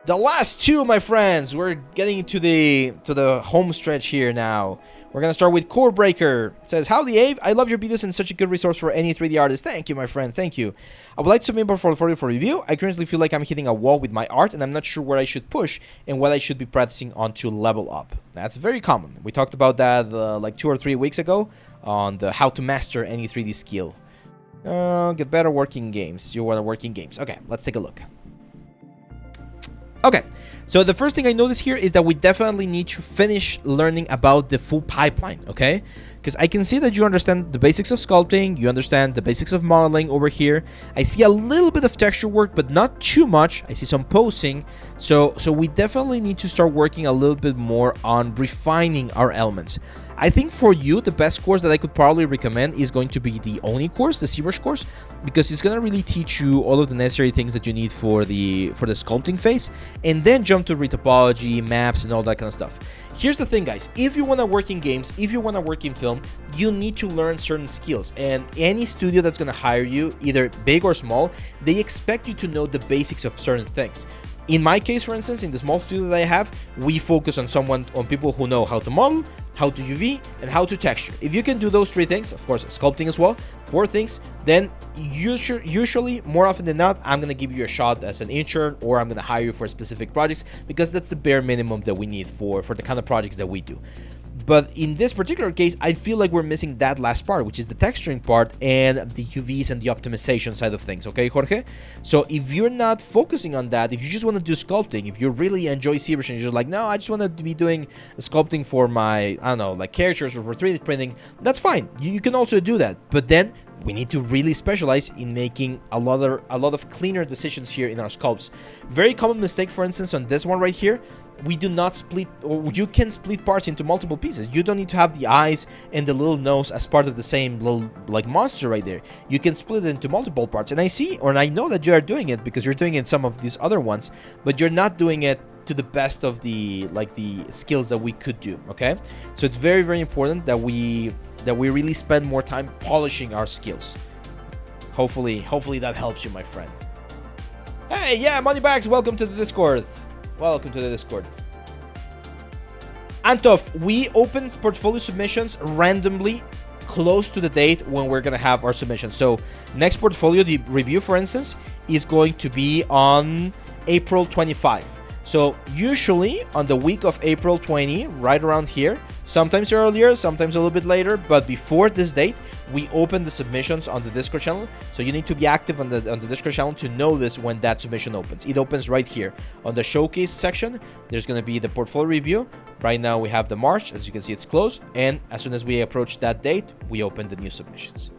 The last two, my friends. We're getting to the home stretch here now. We're gonna start with Core Breaker. It says, "Howdy, Ave. I love your videos and such a good resource for any 3D artist." Thank you, my friend. Thank you. I would like to submit my portfolio for review. I currently feel like I'm hitting a wall with my art, and I'm not sure where I should push and what I should be practicing on to level up. That's very common. We talked about that like 2 or 3 weeks ago on the how to master any 3D skill. Get better working games. You want to work in games. Okay, let's take a look. Okay, so the first thing I notice here is that we definitely need to finish learning about the full pipeline, okay? Because I can see that you understand the basics of sculpting, you understand the basics of modeling over here. I see a little bit of texture work, but not too much. I see some posing, so we definitely need to start working a little bit more on refining our elements. I think for you, the best course that I could probably recommend is going to be the Oni course, the ZBrush course, because it's going to really teach you all of the necessary things that you need for the sculpting phase, and then jump to retopology, maps, and all that kind of stuff. Here's the thing, guys. If you want to work in games, if you want to work in film, you need to learn certain skills, and any studio that's going to hire you, either big or small, they expect you to know the basics of certain things. In my case, for instance, in the small studio that I have, we focus on people who know how to model, how to UV, and how to texture. If you can do those 3 things, of course, sculpting as well, 4 things, then usually, more often than not, I'm going to give you a shot as an intern, or I'm going to hire you for specific projects, because that's the bare minimum that we need for the kind of projects that we do. But in this particular case, I feel like we're missing that last part, which is the texturing part and the UVs and the optimization side of things, okay, Jorge? So if you're not focusing on that, if you just want to do sculpting, if you really enjoy ZBrush and you're just like, no, I just want to be doing sculpting for my, I don't know, like characters or for 3D printing, that's fine. You can also do that. But then we need to really specialize in making a lot of cleaner decisions here in our sculpts. Very common mistake, for instance, on this one right here. We do not split, or you can split parts into multiple pieces. You don't need to have the eyes and the little nose as part of the same little like monster right there. You can split it into multiple parts, and I see, or I know that you are doing it because you're doing it in some of these other ones, but you're not doing it to the best of the skills that we could do. Okay, so it's very, very important that we really spend more time polishing our skills. Hopefully that helps you, my friend. Hey, yeah, Moneybags, welcome to the Discord. Welcome to the Discord. Antov, we open portfolio submissions randomly close to the date when we're going to have our submission. So next portfolio review, for instance, is going to be on April 25. So usually on the week of April 20, right around here, sometimes earlier, sometimes a little bit later, but before this date, we open the submissions on the Discord channel. So you need to be active on the Discord channel to know this when that submission opens. It opens right here on the showcase section. There's going to be the portfolio review. Right now we have the March. As you can see, it's closed. And as soon as we approach that date, we open the new submissions.